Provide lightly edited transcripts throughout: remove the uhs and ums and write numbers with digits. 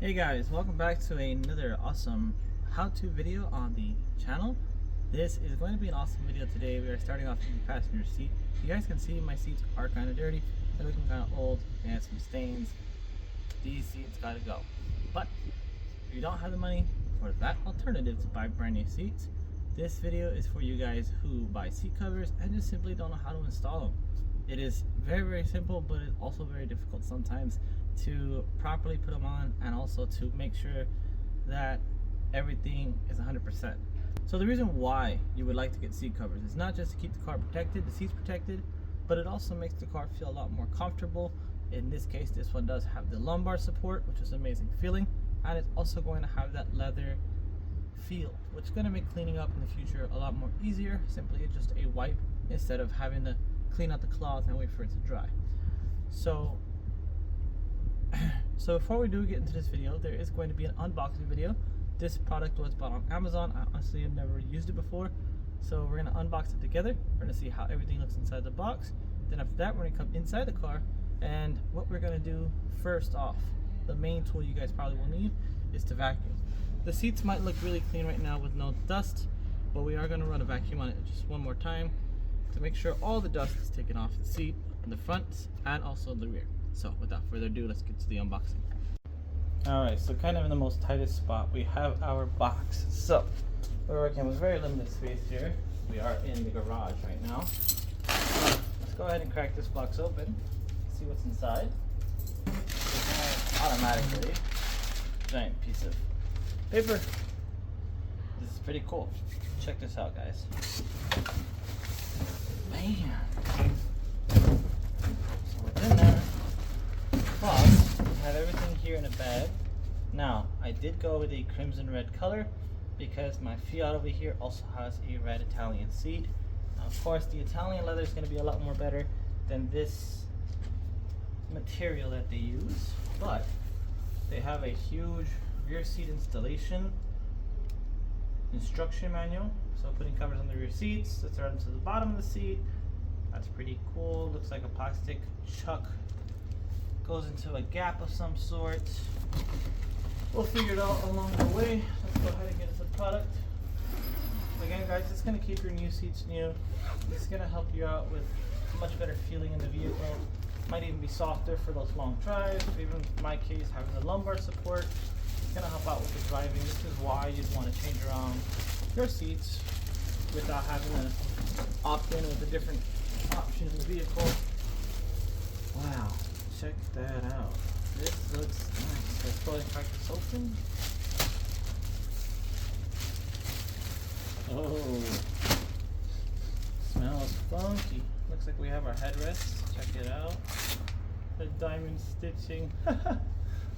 Hey guys, welcome back to another awesome how-to video on the channel. This is going to be an awesome video today. We are starting off in the passenger seat. You guys can see my seats are kind of dirty. They're looking kind of old. They have some stains. These seats gotta go. But if you don't have the money for that alternative to buy brand new seats, this video is for you guys who buy seat covers and just simply don't know how to install them. It is very simple, but it's also very difficult sometimes to properly put them on and also to make sure that everything is 100%. So the reason why you would like to get seat covers is not just to keep the car protected, the seats protected, but it also makes the car feel a lot more comfortable. In this case, this one does have the lumbar support, which is an amazing feeling, and it's also going to have that leather feel, which is going to make cleaning up in the future a lot more easier. Simply just a wipe instead of having to clean out the cloth and wait for it to dry. So before we do get into this video, there is going to be an unboxing video. This product was bought on Amazon. I honestly have never used it before, so we're going to unbox it together. We're going to see how everything looks inside the box. Then after that, we're going to come inside the car, and what we're going to do first off, the main tool you guys probably will need is to vacuum. The seats might look really clean right now with no dust, but we are going to run a vacuum on it just one more time to make sure all the dust is taken off the seat in the front and also the rear. So without further ado, let's get to the unboxing. Alright, so kind of in the most tightest spot, we have our box. So we're working with very limited space here. We are in the garage right now. Let's go ahead and crack this box open, see what's inside. Automatically, giant piece of paper. This is pretty cool. Check this out, guys. Man. So within there, plus, we have everything here in a bag. Now, I did go with a crimson red color because my Fiat over here also has a red Italian seat. Now, of course, the Italian leather is going to be a lot more better than this material that they use, but they have a huge rear seat installation instruction manual. So putting covers on the rear seats, let's run to the bottom of the seat. That's pretty cool. Looks like a plastic chuck goes into a gap of some sort. We'll figure it out along the way. Let's go ahead and get into the product. Again, guys, it's going to keep your new seats new. It's going to help you out with much better feeling in the vehicle. Might even be softer for those long drives. Even in my case, having the lumbar support, it's going to help out with the driving. This is why you'd want to change around your seats without having to opt in with a different option in the vehicle. Wow, check that out. This looks nice. Let's go ahead and crack this open. Oh, smells funky. Looks like we have our headrests. Check it out. The diamond stitching.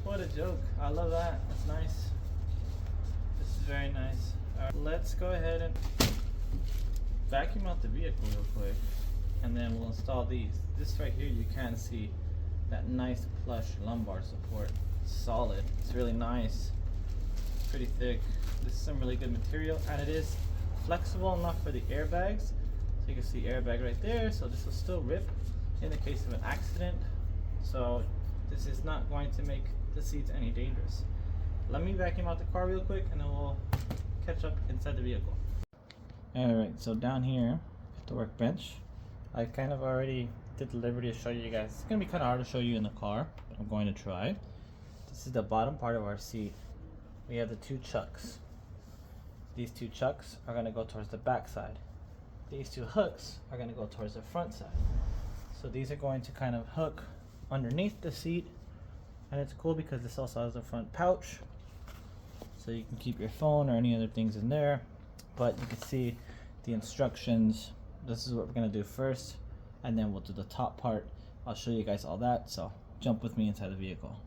What a joke. I love that. That's nice. This is very nice. Alright, let's go ahead and vacuum out the vehicle real quick, and then we'll install these. This right here, you can see that nice plush lumbar support. It's solid. It's really nice. It's pretty thick. This is some really good material, and it is flexible enough for the airbags. So you can see airbag right there. So this will still rip in the case of an accident. So this is not going to make the seats any dangerous. Let me vacuum out the car real quick, and then we'll catch up inside the vehicle. Alright, so down here at the workbench, I kind of already did the liberty to show you guys. It's going to be kind of hard to show you in the car, but I'm going to try. This is the bottom part of our seat. We have the two chucks. These two chucks are going to go towards the back side. These two hooks are going to go towards the front side. So these are going to kind of hook underneath the seat, and it's cool because this also has a front pouch, so you can keep your phone or any other things in there. But you can see the instructions. This is what we're going to do first, and then we'll do the top part. I'll show you guys all that, so jump with me inside the vehicle.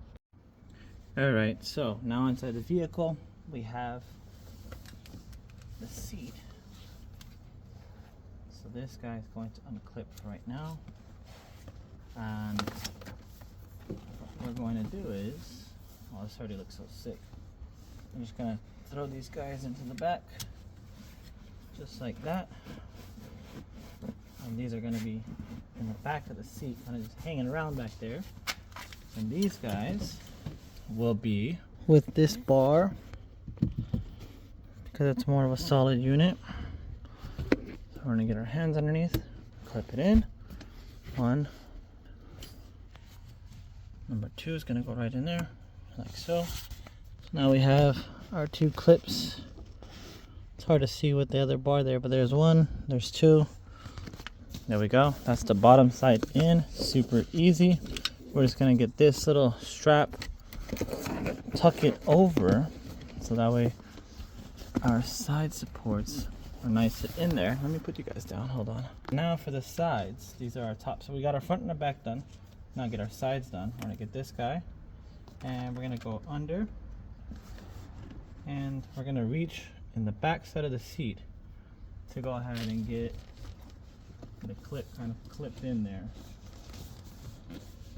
Alright, so now inside the vehicle we have the seat. So this guy is going to unclip right now, and what we're going to do is, oh, this already looks so sick. I'm just going to throw these guys into the back just like that, and these are going to be in the back of the seat, kind of just hanging around back there. And these guys will be with this bar because it's more of a solid unit. So we're gonna get our hands underneath, clip it in. One. Number two is gonna go right in there, like so. So now we have our two clips. It's hard to see with the other bar there, but there's one, there's two. There we go. That's the bottom side in. Super easy. We're just gonna get this little strap, tuck it over, so that way our side supports are nice in there. Let me put you guys down, hold on. Now for the sides, these are our tops. So we got our front and our back done. Now get our sides done. We're gonna get this guy, and we're gonna go under, and we're gonna reach in the back side of the seat to go ahead and get the clip kind of clipped in there.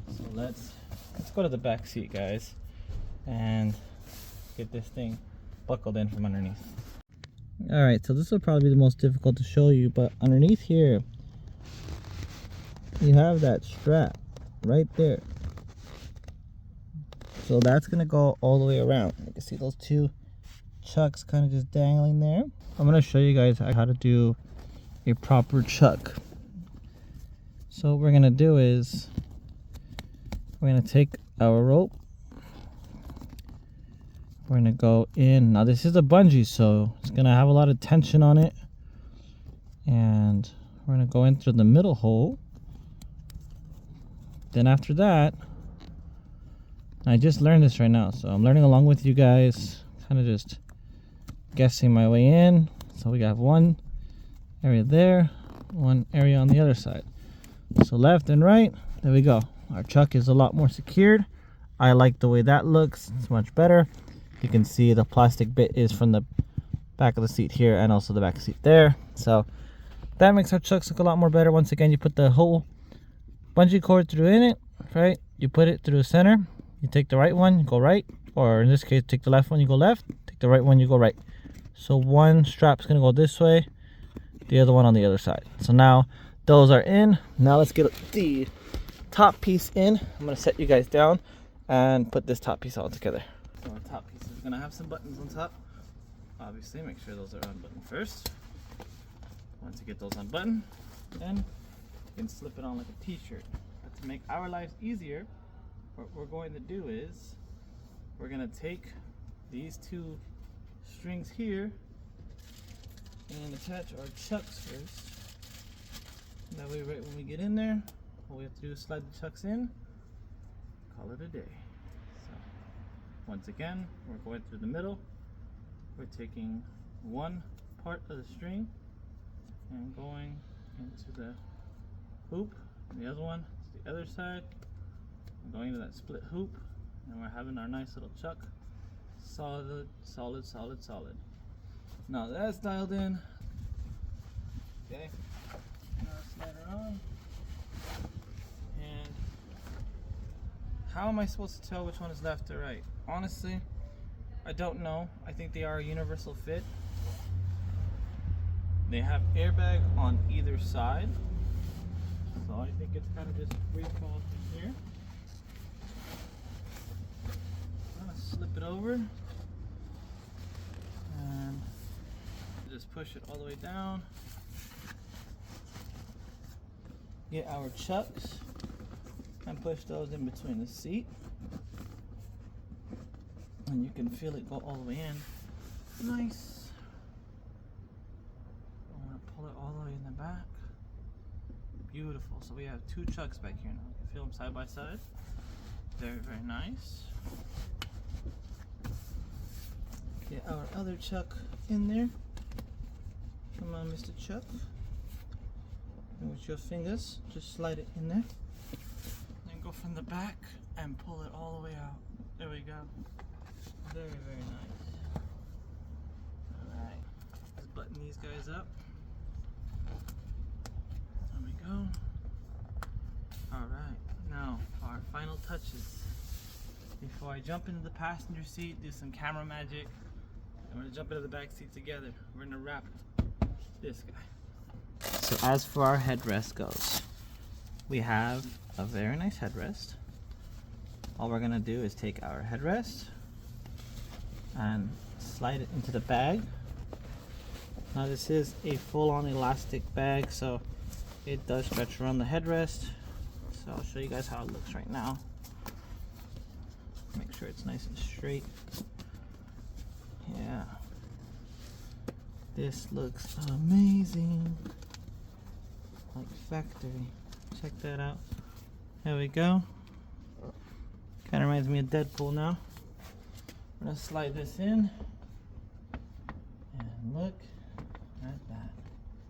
So let's go to the back seat, guys, and get this thing buckled in from underneath. All right, so this will probably be the most difficult to show you, but underneath here you have that strap right there. So that's gonna go all the way around. You can see those two chucks kind of just dangling there. I'm gonna show you guys how to do a proper chuck. So what we're gonna do is we're gonna take our rope, we're gonna go in. Now this is a bungee, so it's gonna have a lot of tension on it, and we're gonna go in through the middle hole. Then after that, I just learned this right now, so I'm learning along with you guys, kind of just guessing my way in. So we got one area there, one area on the other side. So left and right, there we go. Our chuck is a lot more secured. I like the way that looks. It's much better. You can see the plastic bit is from the back of the seat here and also the back seat there. So that makes our chucks look a lot more better. Once again, you put the whole bungee cord through in it, right? You put it through the center. You take the right one, you go right. Or in this case, take the left one, you go left. Take the right one, you go right. So one strap's gonna go this way, the other one on the other side. So now those are in. Now let's get the top piece in. I'm gonna set you guys down and put this top piece all together. So our top piece is gonna have some buttons on top. Obviously, make sure those are unbuttoned first. Once you get those unbuttoned, then you can slip it on like a t-shirt. But to make our lives easier, what we're going to do is we're gonna take these two strings here and attach our chucks first. That way, right when we get in there, all we have to do is slide the chucks in, call it a day. So once again, we're going through the middle. We're taking one part of the string and going into the hoop, and the other one is the other side, and going into that split hoop, and we're having our nice little chuck. Solid, solid, solid, solid. Now that's dialed in. Okay. Now slide her on. And how am I supposed to tell which one is left or right? Honestly, I don't know. I think they are a universal fit. They have airbag on either side. So I think it's kind of just free fall from here. I'm gonna slip it over and just push it all the way down. Get our chucks and push those in between the seat, and you can feel it go all the way in. Nice. I'm gonna pull it all the way in the back. Beautiful. So we have two chucks back here now. You can feel them side by side. Very, very nice. Get our other chuck in there. Come on, Mr. Chuck. And with your fingers, just slide it in there. Then go from the back and pull it all the way out. There we go. Very, very nice. Alright. Let's button these guys up. There we go. Alright. Now, our final touches. Before I jump into the passenger seat, do some camera magic. And we're going to jump into the back seat together. We're going to wrap this guy. So as for our headrest goes, we have a very nice headrest. All we're going to do is take our headrest, and slide it into the bag. Now this is a full-on elastic bag, so it does stretch around the headrest. So I'll show you guys how it looks right now. Make sure it's nice and straight. Yeah. This looks amazing. Like factory. Check that out. There we go. Kind of reminds me of Deadpool now. I'm gonna slide this in. And look at that.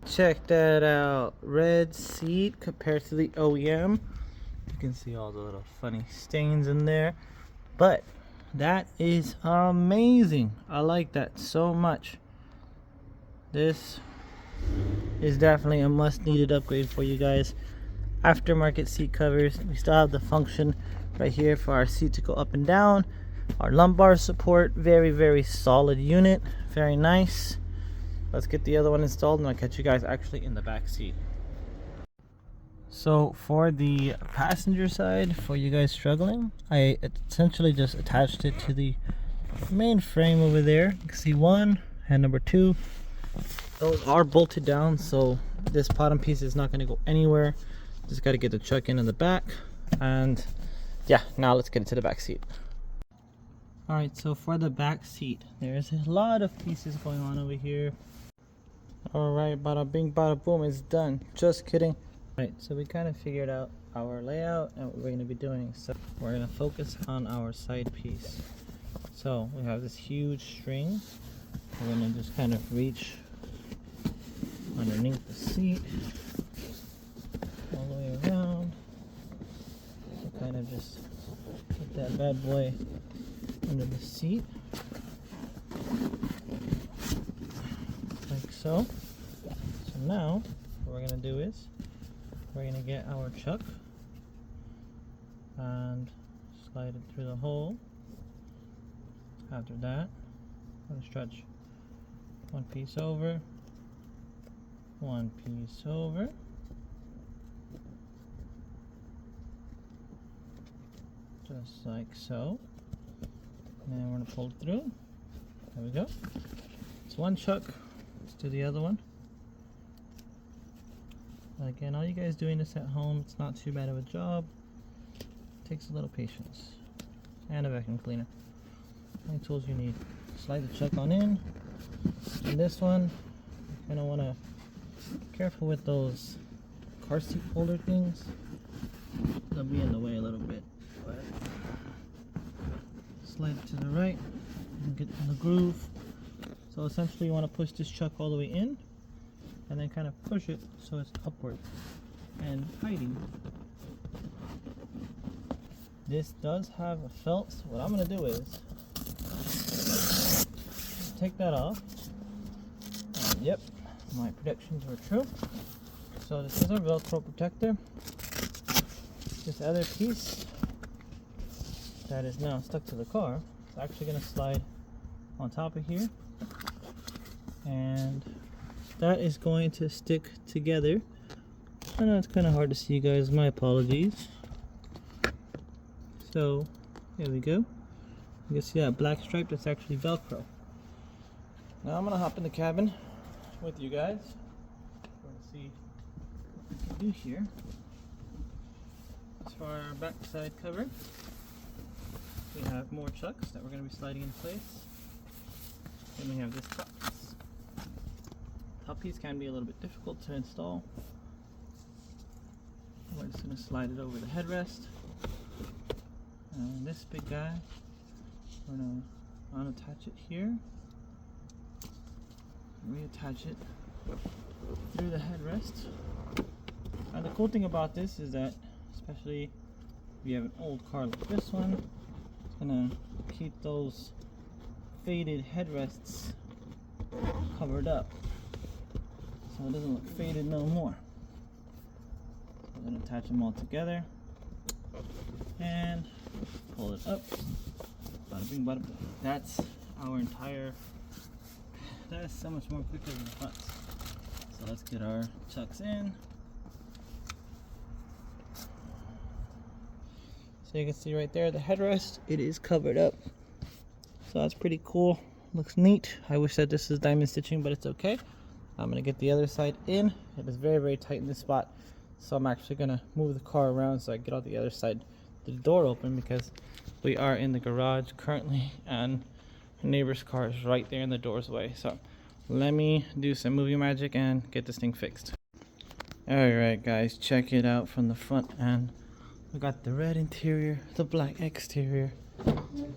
Check that out. Red seat compared to the OEM. You can see all the little funny stains in there. But that is amazing. I like that so much. This is definitely a must needed upgrade for you guys. Aftermarket seat covers. We still have the function right here for our seat to go up and down. Our lumbar support, very solid unit, very nice. Let's get the other one installed and I'll catch you guys actually in the back seat. So for the passenger side, for you guys struggling, I essentially just attached it to the main frame over there. You can see one and number two. Those are bolted down, so this bottom piece is not going to go anywhere. Just got to get the chuck in the back, and yeah, now let's get into the back seat. All right, so for the back seat, there's a lot of pieces going on over here. All right, bada bing, bada boom, it's done. Just kidding. All right, so we kind of figured out our layout and what we're going to be doing. So we're going to focus on our side piece. So we have this huge string. We're going to just kind of reach underneath the seat all the way around. So kind of just get that bad boy under the seat like so. So now what we're going to do is we're going to get our chuck and slide it through the hole. After that, I'm going to stretch one piece over, one piece over, just like so, and then we're going to pull it through. There we go. It's one chuck. Let's do the other one. Again, all you guys doing this at home, it's not too bad of a job. It takes a little patience and a vacuum cleaner. Any tools you need. Slide the chuck on in. And this one, you kind of want to be careful with those car seat holder things. They'll be in the way a little bit. But slide it to the right and get in the groove. So essentially you want to push this chuck all the way in and then kind of push it so it's upward and hiding. This does have a felt, so what I'm going to do is take that off. And yep, my predictions were true. So this is our Velcro protector. This other piece that is now stuck to the car is actually going to slide on top of here, and that is going to stick together. I know it's kind of hard to see, you guys, my apologies. So there we go. You can see that black stripe, that's actually Velcro. Now I'm gonna hop in the cabin with you guys. We're gonna see what we can do here. As for our backside cover, we have more chucks that we're gonna be sliding in place. Then we have this top piece. Top piece can be a little bit difficult to install. We're just gonna slide it over the headrest. And this big guy, we're gonna unattach it here, reattach it through the headrest. And the cool thing about this is that, especially if you have an old car like this one, it's gonna keep those faded headrests covered up, so it doesn't look faded no more. So we're gonna attach them all together and pull it up. Bada bing, bada boom. That's our entire. That is so much more quicker than the front. So let's get our chucks in. So you can see right there the headrest, it is covered up. So that's pretty cool. Looks neat. I wish that this is diamond stitching, but it's okay. I'm gonna get the other side in. It is very, very tight in this spot. So I'm actually gonna move the car around so I get all the other side, the door open, because we are in the garage currently and the neighbor's car is right there in the door's way. So let me do some movie magic and get this thing fixed. Alright guys, check it out from the front end. We got the red interior, the black exterior,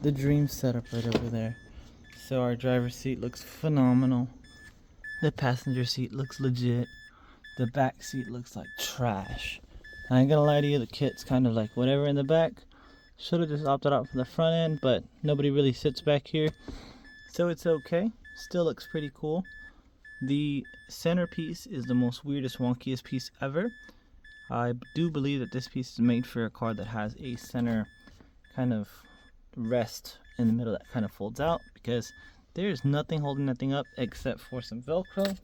the dream setup right over there. So our driver's seat looks phenomenal. The passenger seat looks legit. The back seat looks like trash. I ain't gonna lie to you, the kit's kind of like whatever in the back. Should have just opted out for the front end, but nobody really sits back here, so it's okay. Still looks pretty cool. The centerpiece is the most weirdest, wonkiest piece ever. I do believe that this piece is made for a car that has a center kind of rest in the middle that kind of folds out, because there's nothing holding that thing up except for some Velcro.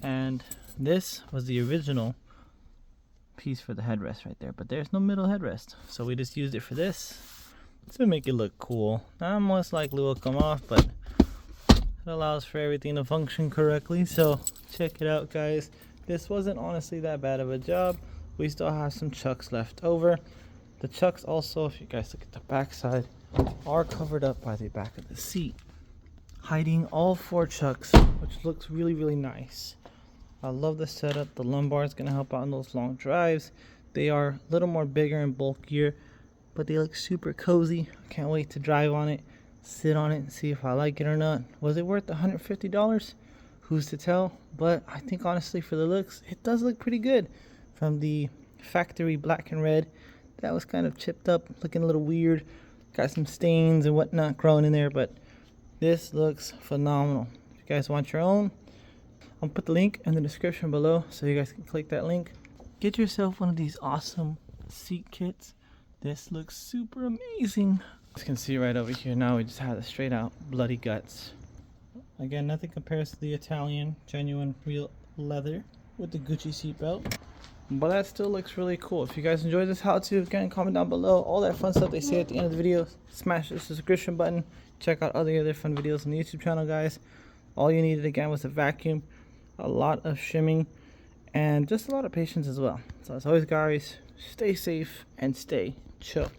And this was the original piece for the headrest right there, but there's no middle headrest, so we just used it for this to make it look cool. Now most likely will come off, but it allows for everything to function correctly. So check it out guys, this wasn't honestly that bad of a job. We still have some chucks left over. The chucks also, if you guys look at the back side, are covered up by the back of the seat, hiding all 4 chucks, which looks really, really nice. I love the setup. The lumbar is going to help out in those long drives. They are a little more bigger and bulkier, but they look super cozy. I can't wait to drive on it, sit on it, and see if I like it or not. Was it worth $150? Who's to tell? But I think honestly for the looks, it does look pretty good. From the factory black and red, that was kind of chipped up, looking a little weird. Got some stains and whatnot growing in there, but this looks phenomenal. If you guys want your own, I'll put the link in the description below so you guys can click that link. Get yourself one of these awesome seat kits. This looks super amazing. As you can see right over here now, we just had the straight out bloody guts. Again, nothing compares to the Italian genuine real leather with the Gucci seatbelt, but that still looks really cool. If you guys enjoyed this how-to, again, comment down below. All that fun stuff they say at the end of the video. Smash the subscription button. Check out other fun videos on the YouTube channel, guys. All you needed again was a vacuum, a lot of shimming, and just a lot of patience as well. So as always guys, stay safe and stay chill.